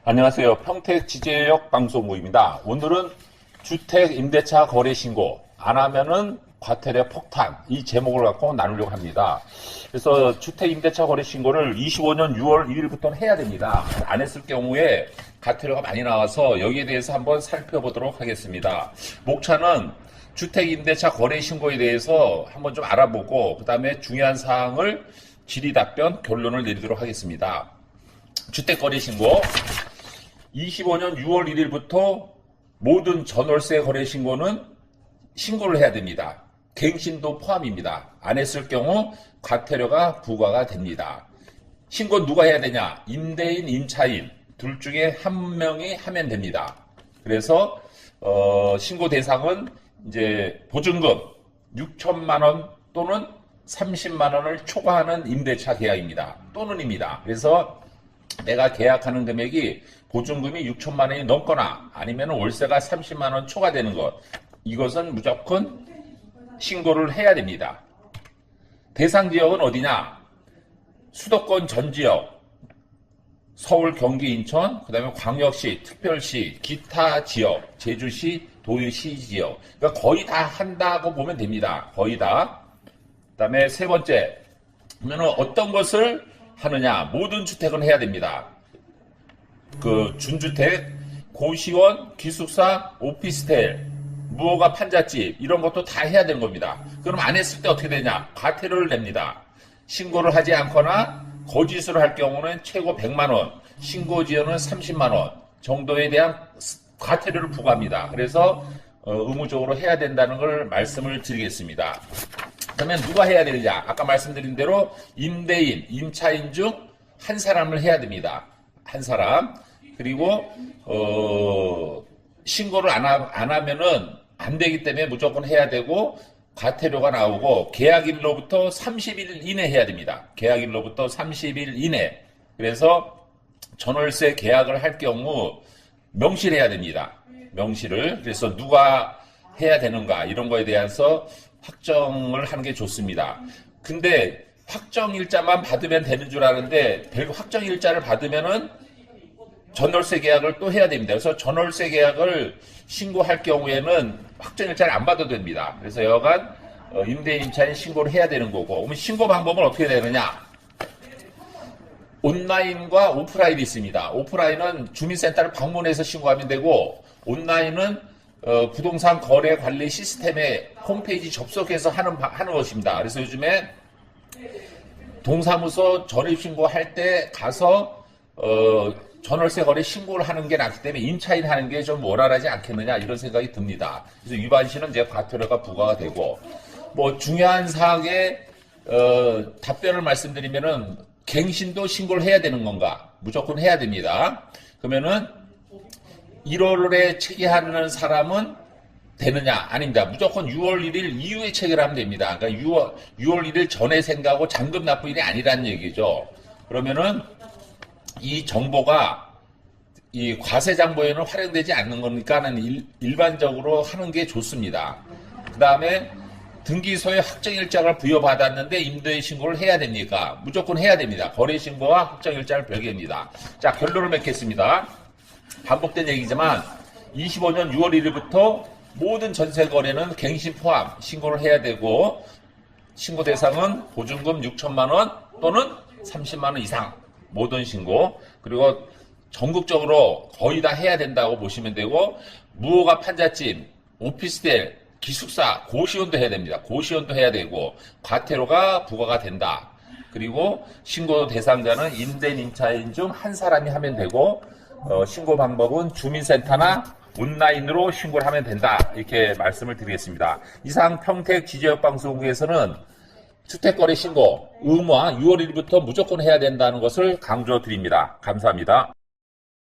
안녕하세요. 평택 지제역 방송국입니다. 오늘은 주택 임대차 거래 신고 안 하면은 과태료 폭탄, 이 제목을 갖고 나누려고 합니다. 그래서 주택 임대차 거래 신고를 25년 6월 1일부터는 해야 됩니다. 안 했을 경우에 과태료가 많이 나와서 여기에 대해서 한번 살펴보도록 하겠습니다. 목차는 주택 임대차 거래 신고에 대해서 한번 좀 알아보고 그 다음에 중요한 사항을 질의 답변 결론을 내리도록 하겠습니다. 주택 거래 신고 25년 6월 1일부터 모든 전월세 거래 신고는 신고를 해야 됩니다. 갱신도 포함입니다. 안 했을 경우 과태료가 부과가 됩니다. 신고 누가 해야 되냐? 임대인, 임차인 둘 중에 한 명이 하면 됩니다. 그래서 신고 대상은 이제 보증금 6천만 원 또는 30만 원을 초과하는 임대차 계약입니다. 또는입니다. 그래서 내가 계약하는 금액이 보증금이 6천만 원이 넘거나 아니면 월세가 30만 원 초과되는 것, 이것은 무조건 신고를 해야 됩니다. 대상 지역은 어디냐? 수도권 전 지역, 서울, 경기, 인천, 그 다음에 광역시, 특별시, 기타 지역, 제주시, 도시 지역. 그러니까 거의 다 한다고 보면 됩니다. 거의 다. 그 다음에 세 번째, 그러면 어떤 것을 하느냐? 모든 주택은 해야 됩니다. 그 준주택, 고시원, 기숙사, 오피스텔, 무허가 판잣집 이런 것도 다 해야 되는 겁니다. 그럼 안 했을 때 어떻게 되냐? 과태료를 냅니다. 신고를 하지 않거나 거짓으로 할 경우는 최고 100만 원, 신고 지연은 30만 원 정도에 대한 과태료를 부과합니다. 그래서 의무적으로 해야 된다는 걸 말씀을 드리겠습니다. 그러면 누가 해야 되느냐? 아까 말씀드린 대로 임대인, 임차인 중 한 사람을 해야 됩니다. 한 사람. 그리고 신고를 안 하면은 안 되기 때문에 무조건 해야 되고 과태료가 나오고 계약일로부터 30일 이내 해야 됩니다. 계약일로부터 30일 이내. 그래서 전월세 계약을 할 경우 명시를 해야 됩니다. 명시를. 그래서 누가 해야 되는가 이런 거에 대해서 확정을 하는 게 좋습니다. 근데 확정일자만 받으면 되는 줄 아는데 확정일자를 받으면은 전월세 계약을 또 해야 됩니다. 그래서 전월세 계약을 신고할 경우에는 확정일자를 안 받아도 됩니다. 그래서 여간 임대인, 임차인 신고를 해야 되는 거고, 그러면 신고 방법은 어떻게 되느냐? 온라인과 오프라인이 있습니다. 오프라인은 주민센터를 방문해서 신고하면 되고, 온라인은 부동산 거래 관리 시스템에 홈페이지 접속해서 하는 것입니다. 그래서 요즘에 동사무소 전입신고할 때 가서 전월세 거래 신고를 하는 게 낫기 때문에 임차인 하는 게 좀 원활하지 않겠느냐 이런 생각이 듭니다. 그래서 위반 시는 이제 과태료가 부과가 되고, 뭐 중요한 사항에 답변을 말씀드리면은 갱신도 신고를 해야 되는 건가? 무조건 해야 됩니다. 그러면은 1월에 체계하는 사람은 되느냐? 아닙니다. 무조건 6월 1일 이후에 체결하면 됩니다. 그러니까 6월 1일 전에 생각하고 잔금 납부일이 아니라는 얘기죠. 그러면은 이 정보가 이 과세장부에는 활용되지 않는 거니까는 일반적으로 하는 게 좋습니다. 그 다음에 등기소에 확정일자를 부여받았는데 임대 신고를 해야 됩니까? 무조건 해야 됩니다. 거래신고와 확정일자를 별개입니다. 자, 결론을 맺겠습니다. 반복된 얘기지만 25년 6월 1일부터 모든 전세 거래는 갱신 포함 신고를 해야 되고, 신고 대상은 보증금 6천만 원 또는 30만 원 이상 모든 신고, 그리고 전국적으로 거의 다 해야 된다고 보시면 되고, 무허가 판잣집, 오피스텔, 기숙사, 고시원도 해야 됩니다. 고시원도 해야 되고 과태료가 부과가 된다. 그리고 신고 대상자는 임대인, 임차인 중 한 사람이 하면 되고, 신고 방법은 주민센터나 온라인으로 신고를 하면 된다. 이렇게 말씀을 드리겠습니다. 이상 평택 지제역 방송국에서는 주택거래 신고 의무화 6월 1일부터 무조건 해야 된다는 것을 강조드립니다. 감사합니다.